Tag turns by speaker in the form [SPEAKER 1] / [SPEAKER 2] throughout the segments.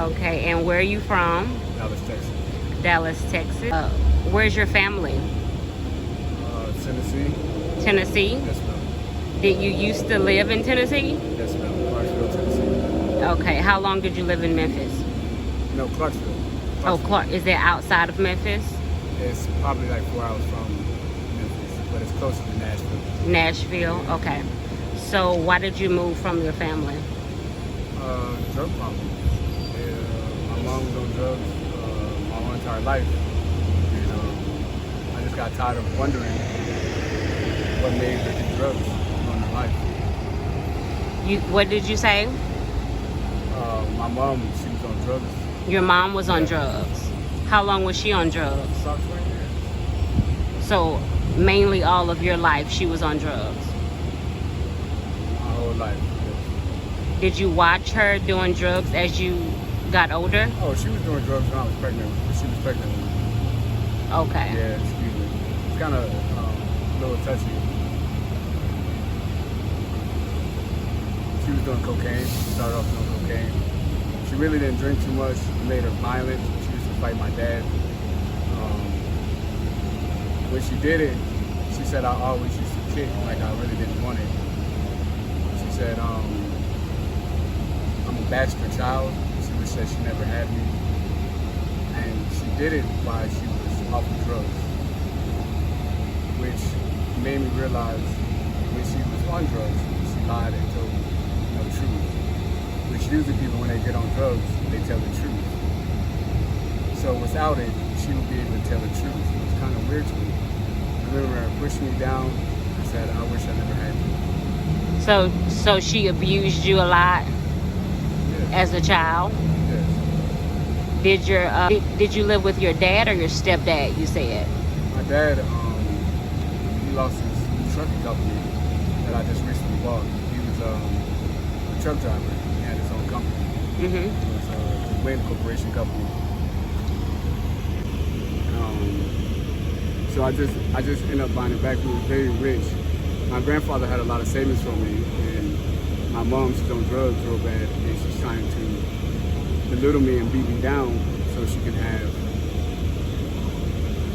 [SPEAKER 1] Okay, and where are you from?
[SPEAKER 2] Dallas, Texas.
[SPEAKER 1] Dallas, Texas. Where's your family?
[SPEAKER 2] Tennessee.
[SPEAKER 1] Tennessee?
[SPEAKER 2] Yes, ma'am.
[SPEAKER 1] Did you used to live in Tennessee?
[SPEAKER 2] Yes, ma'am. Clarksville, Tennessee.
[SPEAKER 1] Okay, how long did you live in Memphis?
[SPEAKER 2] No, Clarksville.
[SPEAKER 1] Oh, Clark. Is that outside of Memphis?
[SPEAKER 2] It's probably like 4 hours from Memphis, but it's closer to Nashville.
[SPEAKER 1] Nashville? Okay. So why did you move from your family?
[SPEAKER 2] Drug problem. My mom was on drugs my whole entire life. And I just got tired of wondering what made her do drugs on her life.
[SPEAKER 1] What did you say?
[SPEAKER 2] My mom, she was on drugs.
[SPEAKER 1] Your mom was on drugs. How long was she on drugs?
[SPEAKER 2] About 20 years.
[SPEAKER 1] So mainly all of your life she was on drugs.
[SPEAKER 2] My whole life. Yes.
[SPEAKER 1] Did you watch her doing drugs as you got older?
[SPEAKER 2] Oh, she was doing drugs when I was pregnant. She was pregnant with me.
[SPEAKER 1] Okay.
[SPEAKER 2] Yeah, excuse me. It's kind of a little touchy. She was doing cocaine. She started off doing cocaine. She really didn't drink too much. It made her violent. She used to fight my dad. When she did it, she said I always used to kick like I really didn't want it. She said I'm a bachelor child. She said she never had me. And she did it while she was off of drugs, which made me realize when she was on drugs, she lied and told no truth. Which usually people, when they get on drugs, they tell the truth. So without it, she would be able to tell the truth. It was kind of weird to me. I remember her pushing me down. I said, I wish I never had you.
[SPEAKER 1] So she abused you a lot as a child?
[SPEAKER 2] Yes.
[SPEAKER 1] Did you live with your dad or your stepdad, you said?
[SPEAKER 2] My dad, he lost his trucking company that I just recently bought. He was a truck driver. He had his own company.
[SPEAKER 1] Mm-hmm.
[SPEAKER 2] It was a Wayne Corporation company. So I just ended up buying it back. He was very rich. My grandfather had a lot of savings for me, and my mom, she's on drugs real bad, and she's trying to belittle me and beat me down so she can have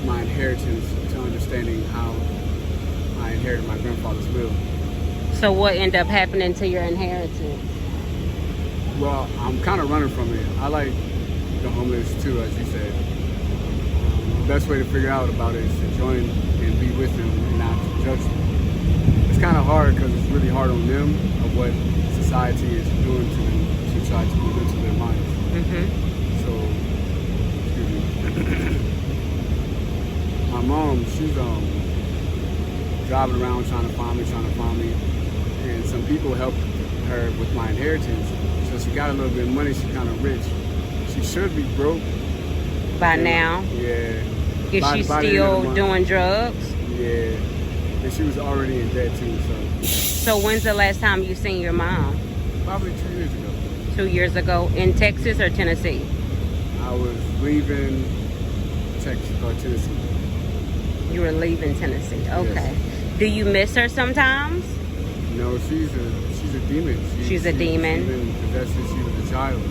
[SPEAKER 2] my inheritance, to understanding how I inherited my grandfather's will.
[SPEAKER 1] So what ended up happening to your inheritance?
[SPEAKER 2] Well, I'm kind of running from it. I like the homeless too, as you said. The best way to figure out about it is to join and be with them and not to judge them. It's kind of hard because it's really hard on them of what society is doing to them to try to move into their minds.
[SPEAKER 1] Mm-hmm.
[SPEAKER 2] So, excuse me. My mom, she's driving around trying to find me, and some people helped her with my inheritance. So she got a little bit of money. She's kind of rich. She should be broke
[SPEAKER 1] By now?
[SPEAKER 2] Yeah.
[SPEAKER 1] Is she still doing drugs?
[SPEAKER 2] Yeah. And she was already in debt too, so.
[SPEAKER 1] So when's the last time you seen your mom?
[SPEAKER 2] Probably 2 years ago.
[SPEAKER 1] 2 years ago. In Texas or Tennessee?
[SPEAKER 2] I was leaving Tennessee.
[SPEAKER 1] You were leaving Tennessee. Okay.
[SPEAKER 2] Yes.
[SPEAKER 1] Do you miss her sometimes?
[SPEAKER 2] No, she's a demon.
[SPEAKER 1] She's a demon.
[SPEAKER 2] She's been possessed since she was a child.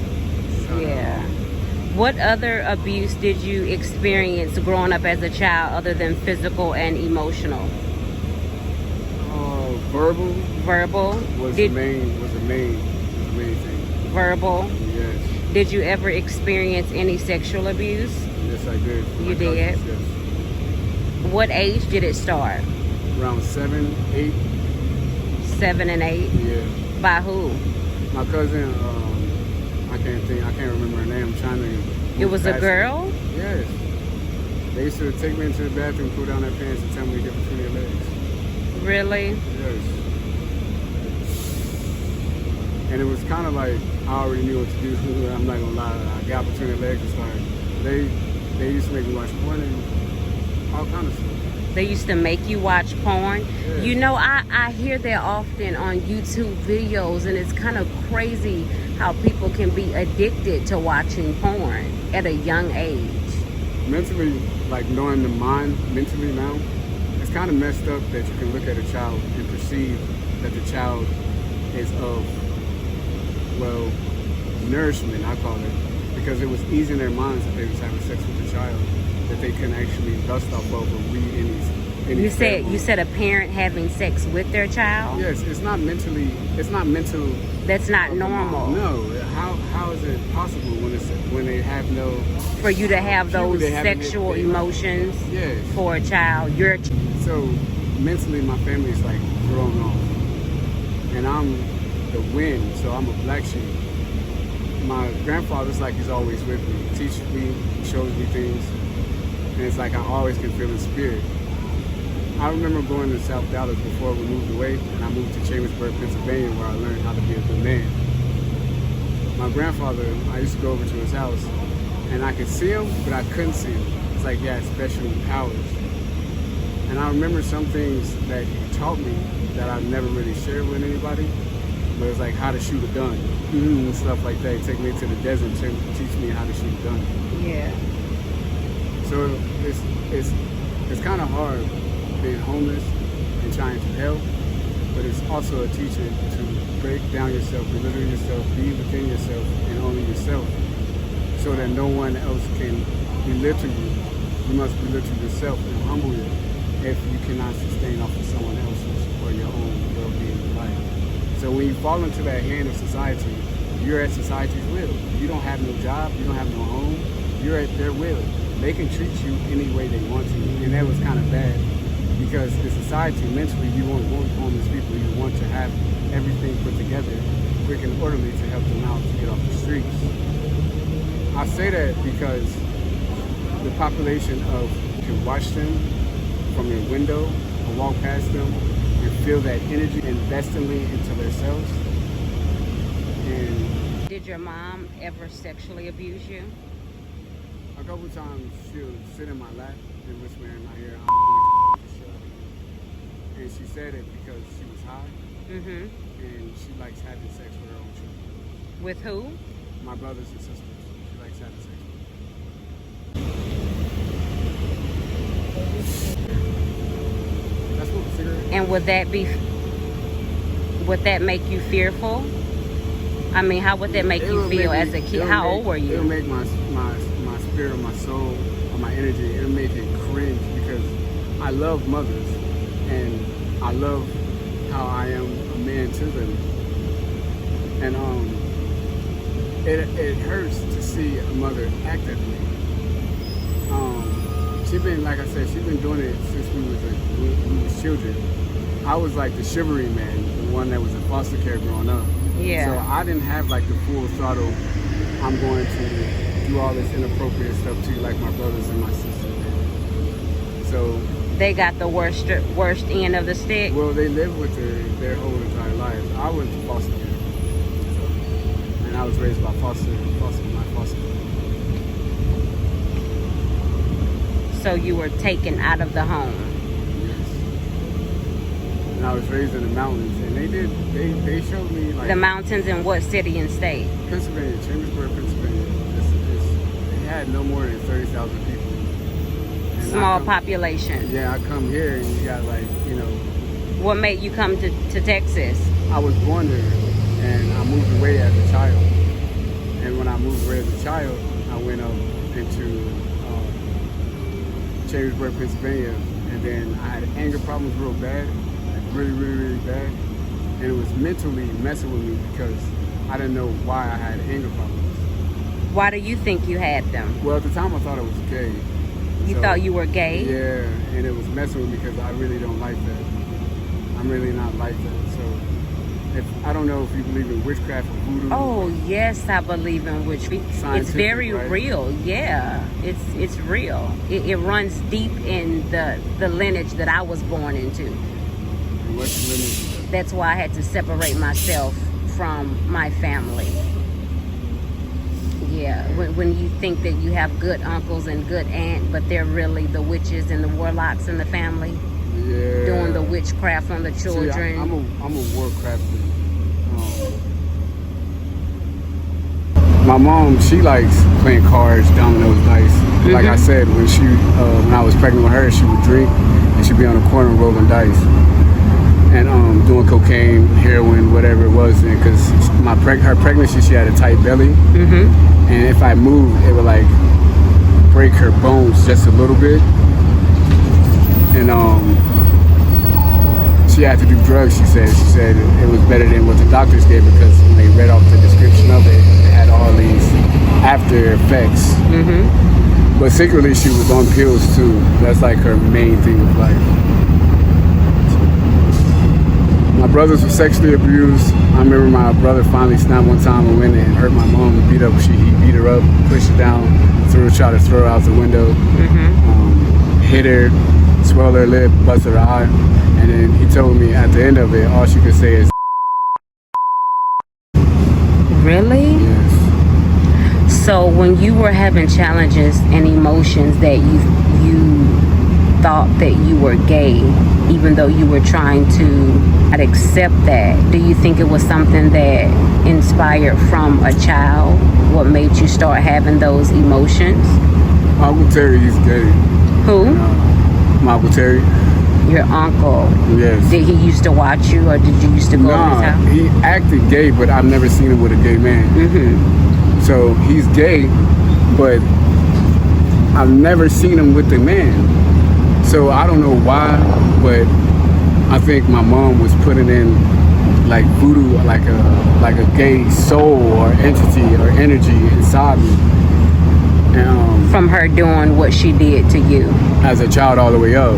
[SPEAKER 1] Yeah. What other abuse did you experience growing up as a child other than physical and emotional?
[SPEAKER 2] Verbal.
[SPEAKER 1] Verbal?
[SPEAKER 2] Was the main thing.
[SPEAKER 1] Verbal?
[SPEAKER 2] Yes.
[SPEAKER 1] Did you ever experience any sexual abuse?
[SPEAKER 2] Yes, I did.
[SPEAKER 1] You did?
[SPEAKER 2] Cousins, yes.
[SPEAKER 1] What age did it start?
[SPEAKER 2] Around 7, 8.
[SPEAKER 1] 7 and 8?
[SPEAKER 2] Yeah.
[SPEAKER 1] By who?
[SPEAKER 2] My cousin, I can't remember her name. I'm trying to.
[SPEAKER 1] It was a girl?
[SPEAKER 2] Yes. They used to take me into the bathroom, pull down their pants, and tell me to get between their legs.
[SPEAKER 1] Really?
[SPEAKER 2] Yes. And it was kind of like I already knew what to do. I'm not gonna lie. I got between their legs and started. They used to make me watch porn and all kind of stuff.
[SPEAKER 1] They used to make you watch porn?
[SPEAKER 2] Yeah.
[SPEAKER 1] You know, I hear that often on YouTube videos, and it's kind of crazy how people can be addicted to watching porn at a young age.
[SPEAKER 2] Mentally, like knowing the mind mentally now, it's kind of messed up that you can look at a child and perceive that the child is of, well, nourishment, I call it, because it was easy in their minds that they was having sex with the child, that they couldn't actually dust off of or read any
[SPEAKER 1] You said a parent having sex with their child?
[SPEAKER 2] Yes, it's not mental.
[SPEAKER 1] That's not normal.
[SPEAKER 2] No, how is it possible when they have no,
[SPEAKER 1] for you to have those sexual emotions for a child?
[SPEAKER 2] So mentally, my family is like thrown off, and I'm the wind, so I'm a black sheep. My grandfather's like he's always with me, teaches me, shows me things, and it's like I always can feel his spirit. I remember going to South Dallas before we moved away, and I moved to Chambersburg, Pennsylvania, where I learned how to be a good man. My grandfather, I used to go over to his house, and I could see him, but I couldn't see him. It's like he had special powers. And I remember some things that he taught me that I've never really shared with anybody, but it's like how to shoot a gun, and stuff like that. He took me to the desert to teach me how to shoot a gun.
[SPEAKER 1] Yeah.
[SPEAKER 2] So it's kind of hard being homeless and trying to help, but it's also a teacher to break down yourself, belittle yourself, be within yourself, and only yourself, so that no one else can belittle you. You must belittle yourself and humble you if you cannot sustain off of someone else's or your own well-being in life. So when you fall into that hand of society, you're at society's will. You don't have no job, you don't have no home, you're at their will. They can treat you any way they want to, and that was kind of bad. Because in society, mentally, you won't want homeless people. You want to have everything put together, quick and orderly, to help them out to get off the streets. I say that because the population of you can watch them from your window or walk past them and feel that energy investingly into themselves. And
[SPEAKER 1] did your mom ever sexually abuse you?
[SPEAKER 2] A couple times she would sit in my lap and whisper in my ear, "I'm going to fuck the shit out of you." And she said it because she was high, and she likes having sex with her own children.
[SPEAKER 1] With who?
[SPEAKER 2] My brothers and sisters. She likes having sex with them. That's what the cigarette.
[SPEAKER 1] And would that make you fearful? I mean, how would that make you feel as a kid? How old were you?
[SPEAKER 2] It'll make my spirit, my soul, or my energy, it'll make it cringe, because I love mothers and I love how I am a man to them. And it hurts to see a mother act that way. She's been, like I said, she's been doing it since we was children. I was like the chivalry man, the one that was in foster care growing up.
[SPEAKER 1] Yeah.
[SPEAKER 2] So I didn't have like the full throttle, I'm going to do all this inappropriate stuff to you like my brothers and my sisters did. So
[SPEAKER 1] they got the worst end of the stick?
[SPEAKER 2] Well, they lived with their whole entire lives. I went to foster care. And I was raised by my foster care.
[SPEAKER 1] So you were taken out of the home?
[SPEAKER 2] Yes. And I was raised in the mountains, and they showed me like...
[SPEAKER 1] The mountains in what city and state?
[SPEAKER 2] Pennsylvania, Chambersburg, Pennsylvania. It had no more than 30,000 people. And
[SPEAKER 1] small population.
[SPEAKER 2] Yeah, I come here and you got like, you know...
[SPEAKER 1] What made you come to Texas?
[SPEAKER 2] I was born there, and I moved away as a child. And when I moved away as a child, I went up into Chambersburg, Pennsylvania, and then I had anger problems real bad, like really, really, really bad. And it was mentally messing with me because I didn't know why I had anger problems.
[SPEAKER 1] Why do you think you had them?
[SPEAKER 2] Well, at the time I thought I was gay.
[SPEAKER 1] You thought you were gay?
[SPEAKER 2] Yeah, and it was messing with me because I really don't like that. I'm really not like that. So I don't know if you believe in witchcraft or voodoo.
[SPEAKER 1] Oh yes, I believe in witchcraft. It's very real. Yeah, it's real. It runs deep in the lineage that I was born into.
[SPEAKER 2] And what's the lineage?
[SPEAKER 1] That's why I had to separate myself from my family. Yeah, when you think that you have good uncles and good aunt, but they're really the witches and the warlocks in the family.
[SPEAKER 2] Yeah.
[SPEAKER 1] Doing the witchcraft on the children.
[SPEAKER 2] See, I'm a warcrafter. My mom, she likes playing cards, dominoes, dice. Like I said, when I was pregnant with her, she would drink and she'd be on the corner rolling dice. and doing cocaine, heroin, whatever it was. Because her pregnancy, she had a tight belly, and if I moved, it would like break her bones just a little bit, and she had to do drugs. She said it was better than what the doctors gave because when they read off the description of it, it had all these after effects. But secretly, she was on pills too. That's like her main thing of life. My brothers were sexually abused. I remember my brother finally snapped one time and went and hurt my mom and beat up. He beat her up, pushed her down, tried to throw her out the window, hit her, swelled her lip, busted her eye, and then he told me at the end of it, all she could say is,
[SPEAKER 1] Really?
[SPEAKER 2] yes.
[SPEAKER 1] So when you were having challenges and emotions that you thought that you were gay, even though you were trying to accept that, do you think it was something that inspired from a child? What made you start having those emotions?
[SPEAKER 2] My Uncle Terry, he's gay.
[SPEAKER 1] Who?
[SPEAKER 2] My Uncle Terry.
[SPEAKER 1] Your uncle.
[SPEAKER 2] Yes.
[SPEAKER 1] Did he used to watch you, or did you used to go to his house?
[SPEAKER 2] He acted gay, but I've never seen him with a gay man. So he's gay, but I've never seen him with a man. So I don't know why, but I think my mom was putting in like voodoo, like a gay soul or entity or energy inside me. And,
[SPEAKER 1] from her doing what she did to you
[SPEAKER 2] as a child, all the way up.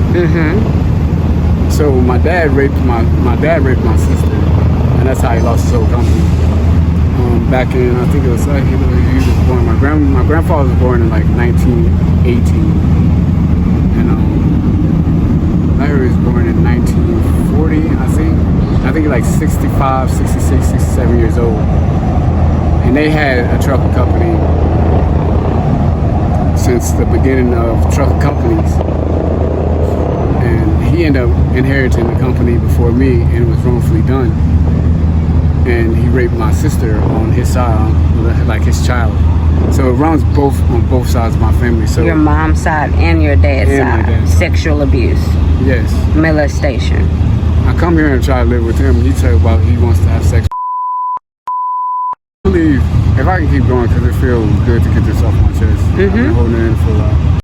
[SPEAKER 2] So my dad raped my sister, and that's how he lost his whole company. Back in, I think it was he was born. My grandfather was born in like 1918, and Larry was born in 1940, I think like 65, 66, 67 years old. And they had a trucking company since the beginning of trucking companies. And he ended up inheriting the company before me, and it was wrongfully done. And he raped my sister on his side, like his child. So it runs on both sides of my family. So
[SPEAKER 1] your mom's side and your dad's
[SPEAKER 2] And my
[SPEAKER 1] side.
[SPEAKER 2] dad's side.
[SPEAKER 1] Sexual abuse,
[SPEAKER 2] yes,
[SPEAKER 1] molestation.
[SPEAKER 2] I come here and try to live with him. He talk about he wants to have sex. I believe if I can keep going, because it feels good to get this off my chest. I've been holding it in for a while.